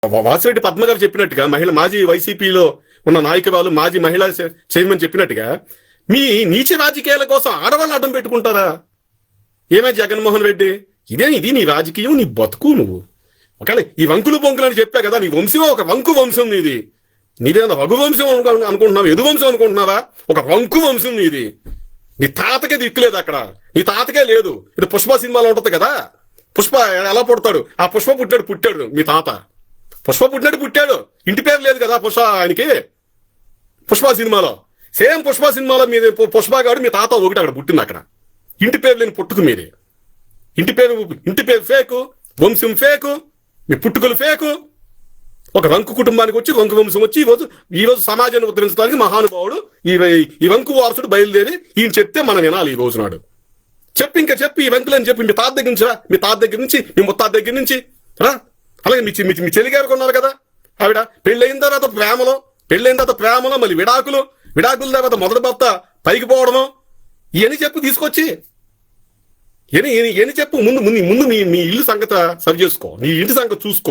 వాసిరెడ్డి పద్మ గారు చెప్పినట్టుగా, మాజీ వైసీపీలో ఉన్న నాయకురాలు, మాజీ మహిళా చైర్మన్ చెప్పినట్టుగా, మీ నీచ రాజకీయాల కోసం ఆడవాళ్ళు అడ్డం పెట్టుకుంటారా? ఏమే జగన్మోహన్ రెడ్డి, ఇది నీ రాజకీయం, నీ బతుకు. నువ్వు ఒకవేళ ఈ వంకులు బొంకులు అని చెప్పా కదా, నీ వంశం ఒక వంకు వంశం నీది. నీదేనా రఘువంశం అనుకుంటున్నావు? ఎదు వంశం అనుకుంటున్నావా? ఒక వంకు వంశం నీది. నీ తాతకే దిక్కులేదు అక్కడ, నీ తాతకే లేదు. ఇది పుష్ప సినిమాలో ఉంటుంది కదా, పుష్ప ఎలా పుడతాడు, ఆ పుష్ప పుట్టాడు మీ తాత. పుష్ప పుట్టాడు, ఇంటి పేరు లేదు కదా పుష్ప ఆయనకి. పుష్ప సినిమాలో సేమ్ పుష్ప సినిమాలో మీద పుష్ప గారు మీ తాత ఒకటి అక్కడ పుట్టింది. అక్కడ ఇంటి పేరు లేని పుట్టుకు మీది. ఇంటి పేరు ఫేకు, వంశం ఫేకు, మీ పుట్టుకలు ఫేకు. ఒక రంకు కుటుంబానికి వచ్చి రంకు వంశం వచ్చి ఈరోజు సమాజాన్ని ఉద్ధరించడానికి మహానుభావుడు ఈ రంకు వారసుడు బయలుదేరి ఈయన చెప్తే మనం వినాలి. ఈ రోజు నాడు చెప్పి ఈ వెంకులని చెప్పి మీ తాత దగ్గర నుంచి మీ ముత్తాత దగ్గర నుంచి అలాగే మీ చెల్లిగారు కొన్నారు కదా, ఆవిడ పెళ్ళైన తర్వాత ప్రేమలో మళ్ళీ విడాకుల తర్వాత మొదటి భర్త పైకి పోవడము, ఇవన్నీ చెప్పు తీసుకొచ్చి ఎన్ని చెప్పు. ముందు మీ ఇల్లు సంగతి సరి చేసుకో, నీ ఇంటి సంగతి చూసుకో.